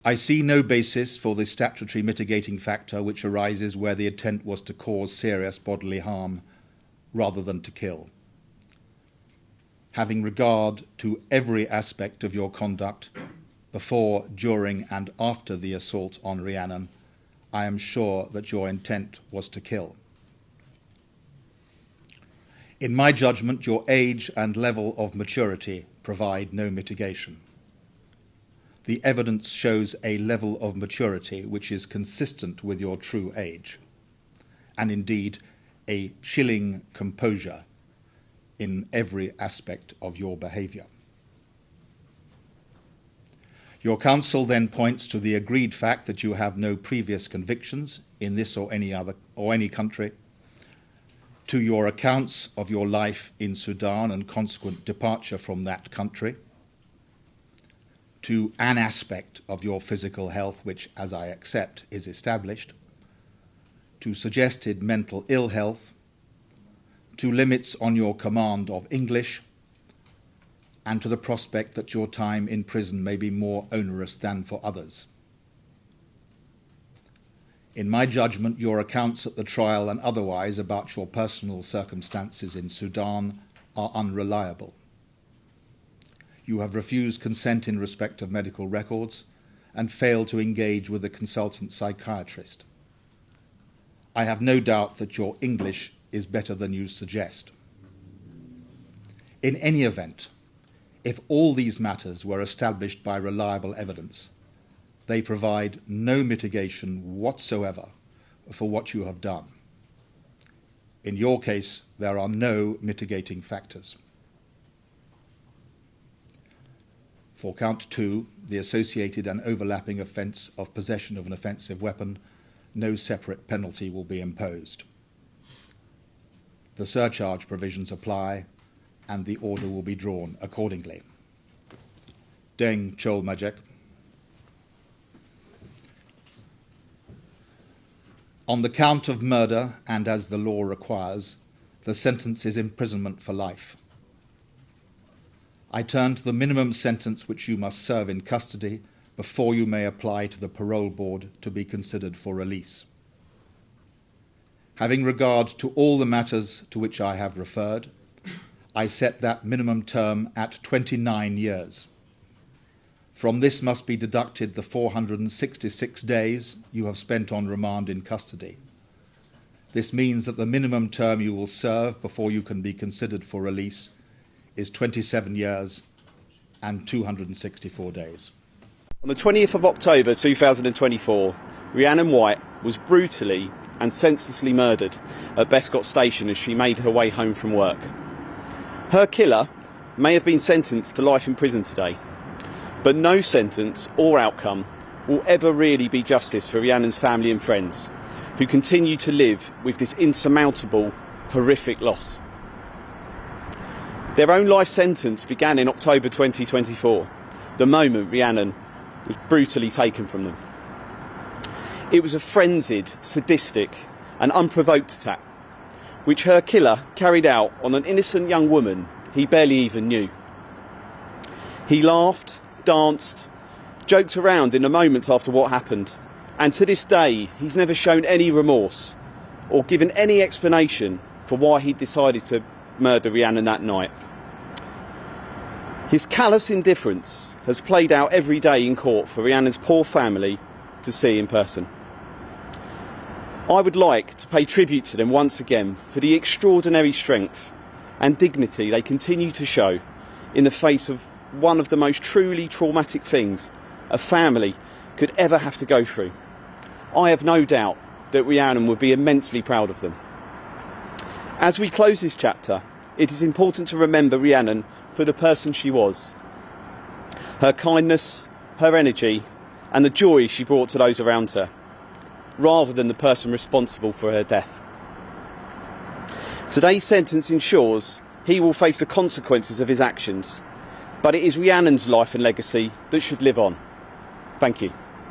I see no basis for the statutory mitigating factor which arises where the intent was to cause serious bodily harm rather than to kill. Having regard to every aspect of your conduct before, during and after the assault on Rhiannon, I am sure that your intent was to kill. In my judgment, your age and level of maturity provide no mitigation. The evidence shows a level of maturity which is consistent with your true age, and indeed a chilling composure in every aspect of your behaviour. Your counsel then points to the agreed fact that you have no previous convictions in this or any country, to your accounts of your life in Sudan and consequent departure from that country, to an aspect of your physical health which, as I accept, is established, to suggested mental ill health, to limits on your command of English, and to the prospect that your time in prison may be more onerous than for others. In my judgment, your accounts at the trial and otherwise about your personal circumstances in Sudan are unreliable. You have refused consent in respect of medical records and failed to engage with a consultant psychiatrist. I have no doubt that your English is better than you suggest. In any event, if all these matters were established by reliable evidence, they provide no mitigation whatsoever for what you have done. In your case, there are no mitigating factors. For count 2, the associated and overlapping offence of possession of an offensive weapon, no separate penalty will be imposed. The surcharge provisions apply, and the order will be drawn accordingly. Deng Chol Majek. On the count of murder, and as the law requires, the sentence is imprisonment for life. I turn to the minimum sentence which you must serve in custody before you may apply to the parole board to be considered for release. Having regard to all the matters to which I have referred, I set that minimum term at 29 years. From this must be deducted the 466 days you have spent on remand in custody. This means that the minimum term you will serve before you can be considered for release is 27 years and 264 days. On the 20th of October 2024, Rhiannon Whyte was brutally and senselessly murdered at Bescot Station as she made her way home from work. Her killer may have been sentenced to life in prison today, but no sentence or outcome will ever really be justice for Rhiannon's family and friends, who continue to live with this insurmountable, horrific loss. Their own life sentence began in October 2024, the moment Rhiannon was brutally taken from them. It was a frenzied, sadistic and unprovoked attack, which her killer carried out on an innocent young woman he barely even knew. He laughed, danced, joked around in the moments after what happened, and to this day he's never shown any remorse or given any explanation for why he decided to murder Rhiannon that night. His callous indifference has played out every day in court for Rhiannon's poor family to see in person. I would like to pay tribute to them once again for the extraordinary strength and dignity they continue to show in the face of one of the most truly traumatic things a family could ever have to go through. I have no doubt that Rhiannon would be immensely proud of them. As we close this chapter, it is important to remember Rhiannon for the person she was. Her kindness, her energy, and the joy she brought to those around her, rather than the person responsible for her death. Today's sentence ensures he will face the consequences of his actions, but it is Rhiannon's life and legacy that should live on. Thank you.